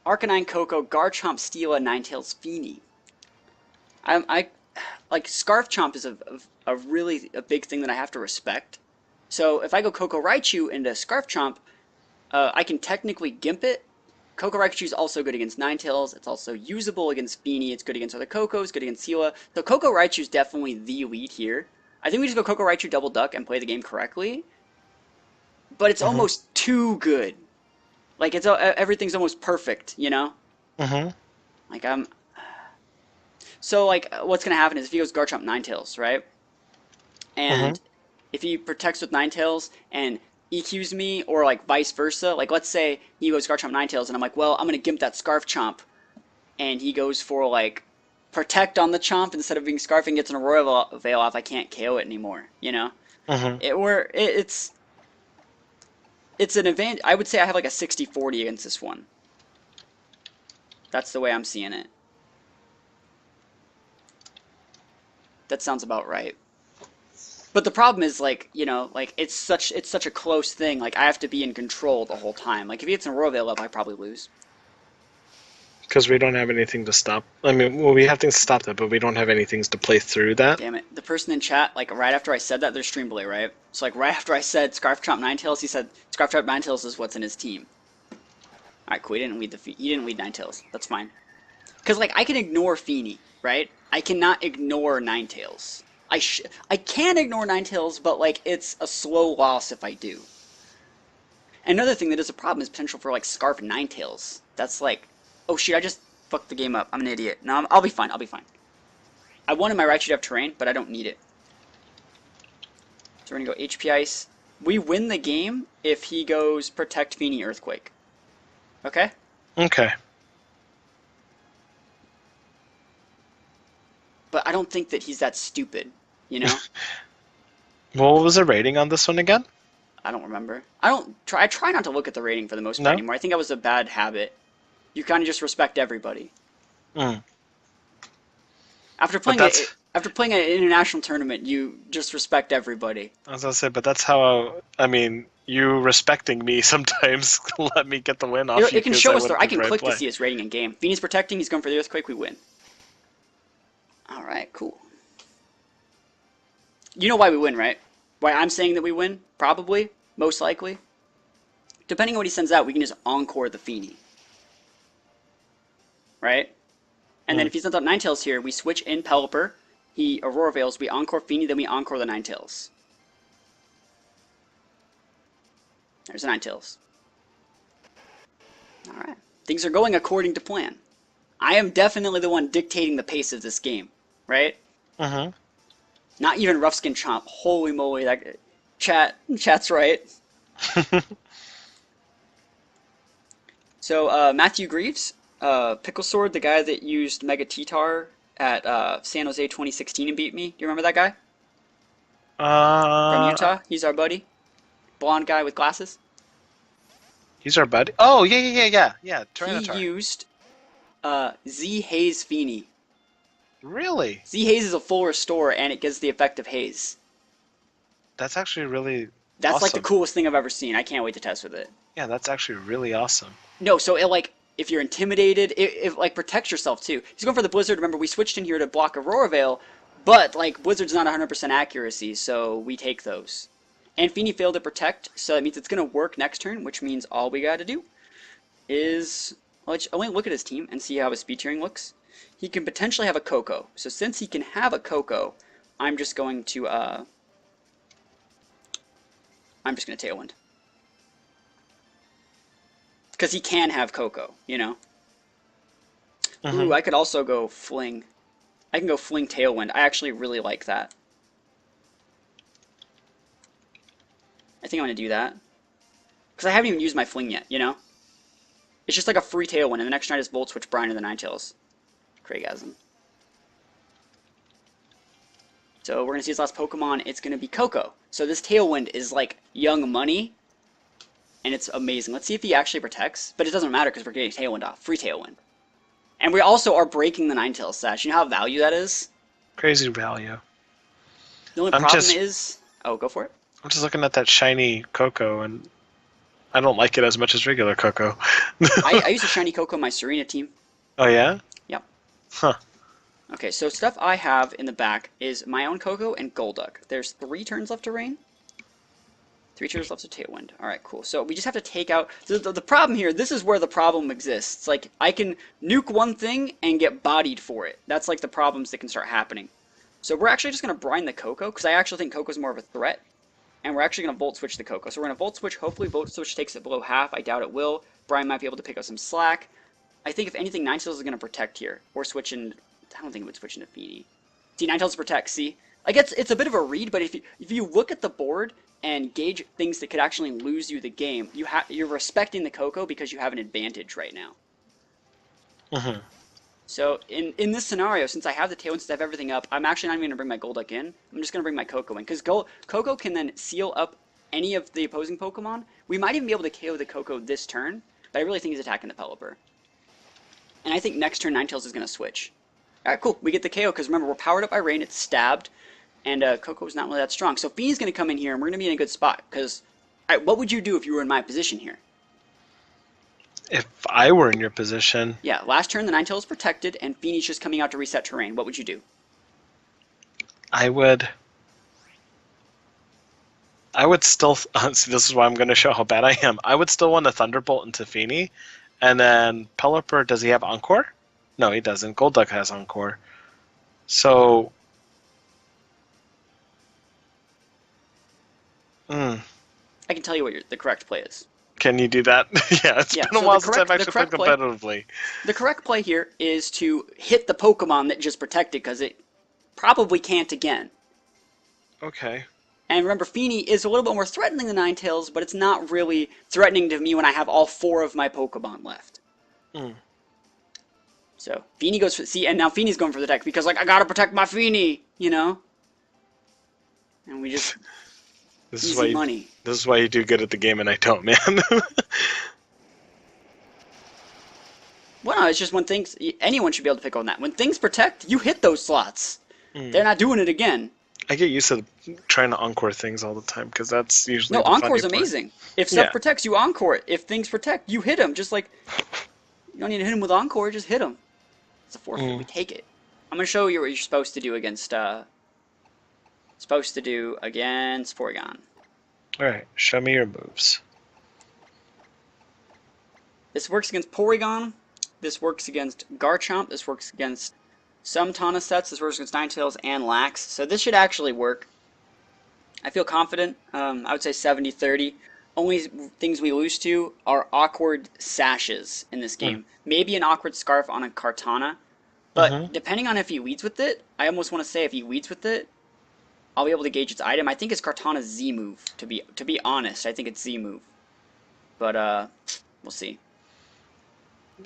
Arcanine, Koko, Garchomp, Steela, Ninetales, Feeny. I like Scarf Chomp is a really a big thing that I have to respect. So if I go Koko Raichu into Scarf Chomp, I can technically Gimp it. Koko Raichu is also good against Ninetales. It's also usable against Feeny. It's good against other Kokos, good against Steela. So Koko Raichu is definitely the lead here. I think we just go Koko Raichu double duck and play the game correctly. But it's almost too good. Like it's everything's almost perfect, you know? Like So like what's gonna happen is if he goes Garchomp Ninetales, right? And if he protects with Ninetales and EQs me, or like vice versa, like let's say he goes Garchomp Ninetales and I'm like, well, I'm gonna Gimp that Scarf Chomp, and he goes for like Protect on the Chomp instead of being Scarf and gets an Aurora Veil off, I can't KO it anymore, you know? It's an advantage. I would say I have like a 60-40 against this one. That's the way I'm seeing it. That sounds about right. But the problem is, like, you know, like it's such a close thing. Like I have to be in control the whole time. Like if he gets an Aurora Veil up, I probably lose. Because we don't have anything to stop. I mean, well, we have things to stop that, but we don't have anything to play through that. Damn it. The person in chat, like, right after I said that, they're stream delay, right? So, like, right after I said Scarf Chomp Ninetales, he said Scarf Chomp Ninetales is what's in his team. Alright, cool. He didn't lead Ninetales. That's fine. Because, like, I can ignore Feeny, right? I cannot ignore Ninetales. I can ignore Ninetales, but, like, it's a slow loss if I do. Another thing that is a problem is potential for, like, Scarf Ninetales. That's like... Oh shit, I just fucked the game up. I'm an idiot. No, I'll be fine. I'll be fine. I wanted my Raichu to have terrain, but I don't need it. So we're going to go HP Ice. We win the game if he goes Protect Feeny Earthquake. Okay? Okay. But I don't think that he's that stupid, you know? What was the rating on this one again? I don't remember. I try not to look at the rating for the most part anymore. I think that was a bad habit. You kind of just respect everybody. After playing an international tournament, you just respect everybody. I was gonna say, but that's how I mean, you respecting me sometimes let me get the win off you. It can show us. I can click to see his rating in game. Feeny's protecting. He's going for the Earthquake. We win. All right, cool. You know why we win, right? Why I'm saying that we win? Probably, most likely. Depending on what he sends out, we can just encore the Feeny. Right? And then if he sends out Ninetales here, we switch in Pelipper, he Aurora Veils, we encore Feeny, then we encore the Ninetales. There's a Ninetales. Alright. Things are going according to plan. I am definitely the one dictating the pace of this game. Right? Not even Rough Skin Chomp. Holy moly, that chat's right. So, Matthew Greaves, Pickle Sword, the guy that used Mega T-Tar at San Jose 2016 and beat me. Do you remember that guy? From Utah? He's our buddy. Blonde guy with glasses. He's our buddy? Oh, yeah. He used Z Haze Feeny. Really? Z Haze is a full restore, and it gives the effect of Haze. That's actually really That's awesome. like the coolest thing I've ever seen. I can't wait to test with it. Yeah, that's actually really awesome. No, so it like... If you're intimidated, it like protects yourself too. He's going for the Blizzard. Remember, we switched in here to block Aurora Veil, but like Blizzard's not 100% accuracy, so we take those. And Feeny failed to protect, so that means it's going to work next turn, which means all we got to do is only look at his team and see how his speed tiering looks. He can potentially have a Koko. So since he can have a Koko, I'm just going to Tailwind. Because he can have Koko, you know? Ooh, I could also go Fling. I can go Fling Tailwind. I actually really like that. I think I'm going to do that. Because I haven't even used my Fling yet, you know? It's just like a free Tailwind, and the next turn I just Volt Switch Brine to the Ninetales. Craigasm. So we're going to see his last Pokemon. It's going to be Koko. So this Tailwind is like Young Money. And it's amazing. Let's see if he actually protects. But it doesn't matter because we're getting Tailwind off. Free Tailwind. And we also are breaking the Ninetales sash. You know how value that is? Crazy value. The only problem is... Oh, go for it. I'm just looking at that shiny Koko, and I don't like it as much as regular Koko. I use a shiny Koko in my Serena team. Oh yeah? Yep. Huh. Okay, so stuff I have in the back is my own Koko and Golduck. There's 3 turns left to Rain. 3 turns left to Tailwind. Alright, cool. So we just have to take out... The problem here, this is where the problem exists. Like, I can nuke one thing and get bodied for it. That's like the problems that can start happening. So we're actually just going to brine the Koko, because I actually think Koko's more of a threat. And we're actually going to Volt Switch the Koko. So we're going to Volt Switch. Hopefully Volt Switch takes it below half. I doubt it will. Brine might be able to pick up some slack. I think if anything, Ninetales is going to protect here. Or switch in... I don't think it would switch into Feeny. See, Ninetales protects, see? Like, it's a bit of a read, but if you look at the board and gauge things that could actually lose you the game, you're respecting the Koko because you have an advantage right now. Mm-hmm. So, in this scenario, since I have the Tailwind, since I have everything up, I'm actually not even going to bring my Golduck in. I'm just going to bring my Koko in. Because Koko can then seal up any of the opposing Pokemon. We might even be able to KO the Koko this turn, but I really think he's attacking the Pelipper. And I think next turn Ninetales is going to switch. Alright, cool. We get the KO, because remember, we're powered up by Rain, it's stabbed, and Koko's not really that strong. So Feeny's going to come in here, and we're going to be in a good spot, because... Alright, what would you do if you were in my position here? If I were in your position... Yeah, last turn the Ninetales is protected, and Feeny's just coming out to reset terrain. What would you do? I would still... See, this is why I'm going to show how bad I am. I would still want to Thunderbolt into Feeny, and then Pelipper, does he have Encore? No, he doesn't. Golduck has Encore. So... I can tell you what the correct play is. Can you do that? Yeah, it's been a while since I've actually played competitively. The correct play here is to hit the Pokemon that just protected, because it probably can't again. Okay. And remember, Feeny is a little bit more threatening than Ninetales, but it's not really threatening to me when I have all 4 of my Pokemon left. So, Feeny goes for... See, and now Feeny's going for the deck, because, like, I gotta protect my Feeny, you know? And we just... This is why you do good at the game and I don't, man. Well, no, it's just when things... Anyone should be able to pick on that. When things protect, you hit those slots. They're not doing it again. I get used to trying to Encore things all the time, because that's usually... No, Encore's amazing. If stuff protects, you Encore it. If things protect, you hit them. Just like... You don't need to hit him with Encore, just hit him. It's a forfeit. We take it. I'm going to show you what you're supposed to do against... Porygon. Alright, show me your moves. This works against Porygon. This works against Garchomp. This works against some Taunt sets. This works against Ninetales and Lax. So this should actually work. I feel confident. I would say 70-30. Only things we lose to are awkward sashes in this game. Maybe an awkward scarf on a Kartana. But depending on if he leads with it, I almost want to say if he leads with it, I'll be able to gauge its item. I think it's Kartana's Z move, to be honest. I think it's Z move. But, we'll see.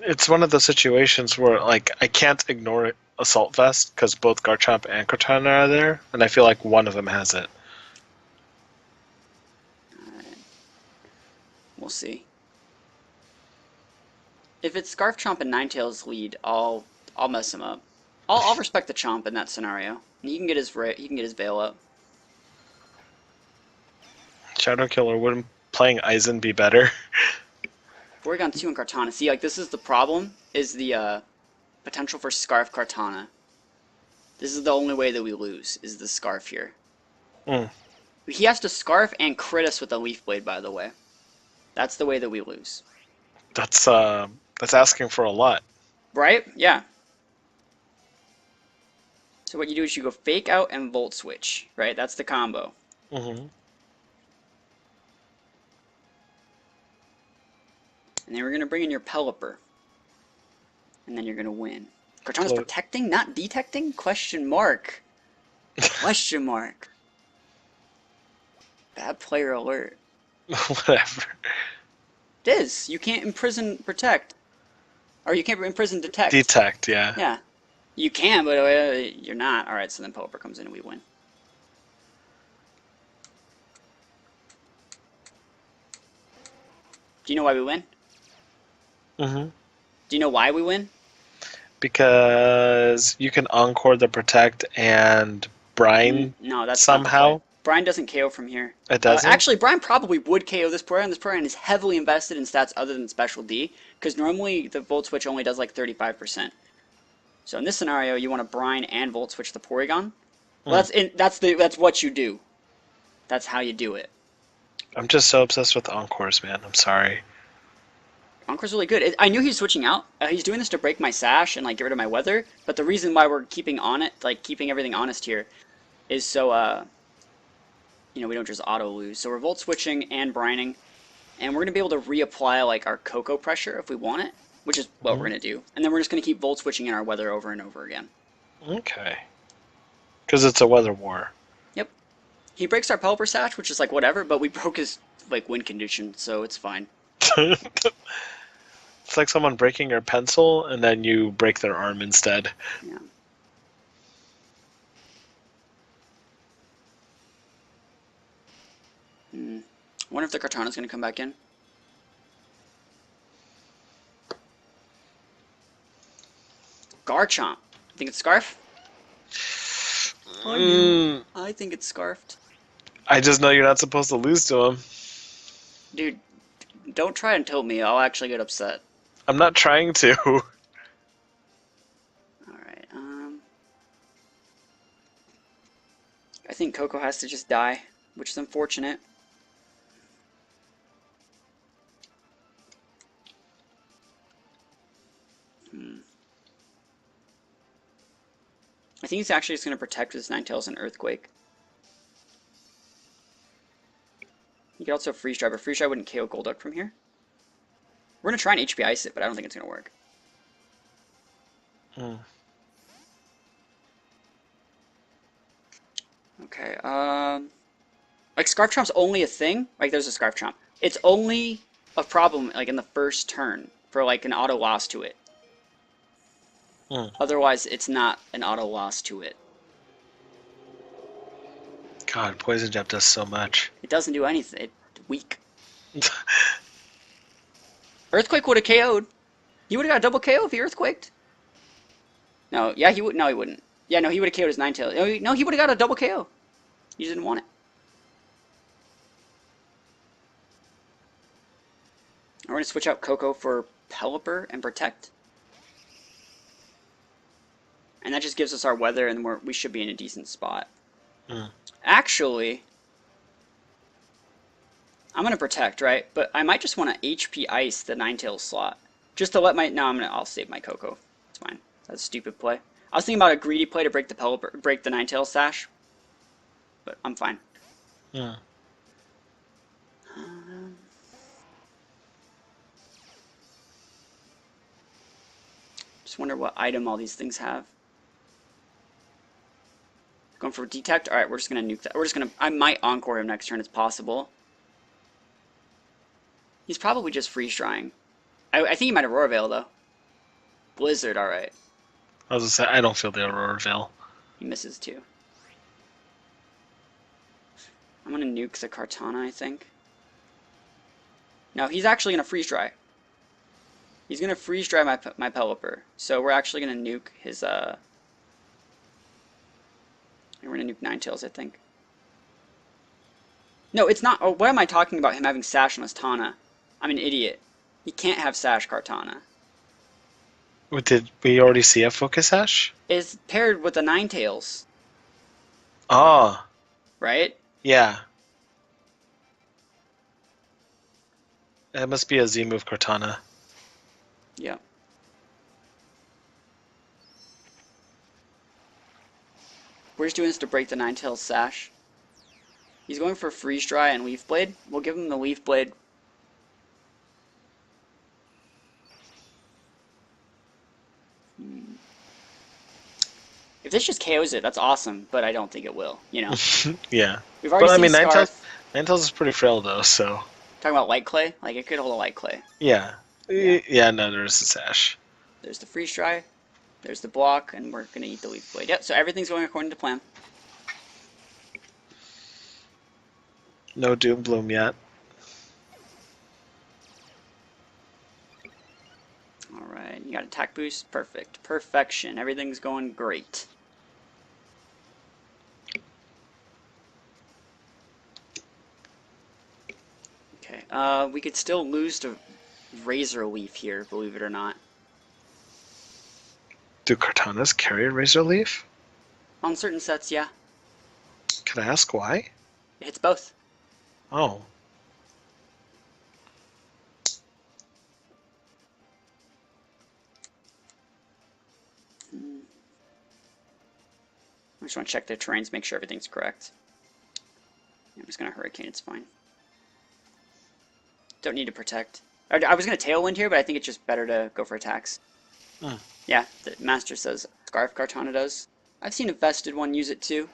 It's one of those situations where, like, I can't ignore Assault Vest, because both Garchomp and Kartana are there, and I feel like one of them has it. Alright. We'll see. If it's Scarf Chomp and Ninetales lead, I'll mess him up. I'll respect the Chomp in that scenario. He can get his Veil up. Shadow Killer, wouldn't playing Aizen be better? Porygon 2 and Kartana. See, like, this is the problem, is the potential for Scarf Kartana. This is the only way that we lose, is the Scarf here. He has to Scarf and crit us with a Leaf Blade, by the way. That's the way that we lose. That's asking for a lot. Right? Yeah. So what you do is you go Fake Out and Volt Switch, right? That's the combo. And then we're going to bring in your Pelipper. And then you're going to win. Kartana's protecting, not detecting? Question mark. Question mark. Bad player alert. Whatever. It is. You can't imprison protect. Or you can't imprison detect. Detect, yeah. Yeah. You can, but you're not. Alright, so then Pelipper comes in and we win. Do you know why we win? Do you know why we win? Because you can Encore the Protect and Brine no, that's somehow. Brian doesn't KO from here. It doesn't? Actually, Brian probably would KO this player, and this player is heavily invested in stats other than Special D, because normally the Volt Switch only does like 35%. So in this scenario, you want to Brine and Volt Switch the Porygon. Well, that's what you do. That's how you do it. I'm just so obsessed with Encores, man. I'm sorry. Encore's really good. I knew he was switching out. He's doing this to break my Sash and like get rid of my weather. But the reason why we're keeping everything honest here, is so you know, we don't just auto lose. So we're Volt Switching and Brining, and we're gonna be able to reapply like our Koko pressure if we want it, which is what we're gonna do. And then we're just gonna keep Volt Switching in our weather over and over again. Okay. Because it's a weather war. Yep. He breaks our Pelipper Sash, which is like whatever, but we broke his like wind condition, so it's fine. It's like someone breaking your pencil and then you break their arm instead. Yeah. I wonder if the Kartana's going to come back in. Garchomp. Think it's Scarf? I think it's Scarfed. I just know you're not supposed to lose to him. Dude, don't try and tilt me. I'll actually get upset. I'm not trying to. Alright, I think Koko has to just die, which is unfortunate. I think he's actually just going to protect with his Ninetales and Earthquake. He could also Freeze Dry, but Freeze Dry wouldn't KO Golduck from here. We're going to try and HP Ice it, but I don't think it's going to work. Okay, like Scarf Chomp's only a thing. Like there's a Scarf Chomp. It's only a problem like in the first turn for like an auto loss to it. Otherwise, it's not an auto loss to it. God, Poison Jab does so much. It doesn't do anything. It's weak. Earthquake would have KO'd. He would have got a double KO if he Earthquaked. No, yeah, he would. No, he wouldn't. Yeah, no, he would have KO'd his Ninetales. No, he would have got a double KO. You just didn't want it. We're going to switch out Koko for Pelipper and Protect. And that just gives us our weather, and we should be in a decent spot. Actually, I'm going to Protect, right? But I might just want to HP Ice the Ninetales slot. Just to let my... No, I'll save my Koko. It's fine. That's a stupid play. I was thinking about a greedy play to break the Ninetales Sash. But I'm fine. Just wonder what item all these things have. Going for Detect? Alright, we're just going to nuke that. We're just going to... I might Encore him next turn. It's possible. He's probably just Freeze Drying. I think he might Aurora Veil, though. Blizzard, alright. I was going to say, I don't feel the Aurora Veil. He misses, too. I'm going to nuke the Kartana, I think. No, he's actually going to Freeze Dry. He's going to Freeze Dry my Pelipper. So we're actually going to nuke his... We're going to nuke Ninetales, I think. No, it's not... Oh, what am I talking about him having Sash on his Tana? I'm an idiot. He can't have Sash Kartana. Did we already see a Focus Sash? It's paired with the Ninetales. Oh. Right? Yeah. It must be a Z-move Kartana. Yeah. We're just doing this to break the Ninetales Sash. He's going for Freeze Dry and Leaf Blade. We'll give him the Leaf Blade. If this just KOs it, that's awesome, but I don't think it will, you know? Yeah. We've already seen Scarf. Ninetales is pretty frail, though, so... Talking about Light Clay? Like, it could hold a Light Clay. Yeah. Yeah, no, there's a Sash. There's the Freeze Dry. There's the block, and we're going to eat the Leaf Blade. Yep, so everything's going according to plan. No Doom Bloom yet. Alright, you got attack boost. Perfect. Perfection. Everything's going great. we could still lose to Razor Leaf here, believe it or not. Do Kartanas carry a Razor Leaf? On certain sets, yeah. Can I ask why? It hits both. Oh. I just want to check the terrains, make sure everything's correct. I'm just going to Hurricane, it's fine. Don't need to protect. I was going to Tailwind here, but I think it's just better to go for attacks. Yeah, the Master says Scarf Kartana does. I've seen a vested one use it too.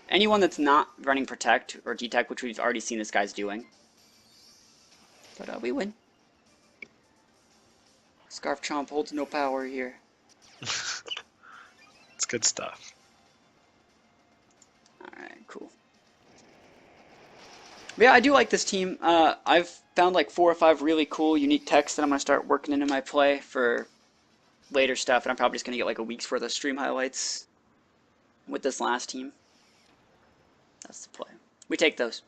Anyone that's not running Protect or Detect, which we've already seen this guy's doing. But we win. Scarf Chomp holds no power here. It's good stuff. Alright, cool. But yeah, I do like this team. I've found like 4 or 5 really cool, unique techs that I'm going to start working into my play for later stuff, and I'm probably just going to get like a week's worth of stream highlights with this last team. That's the play. We take those.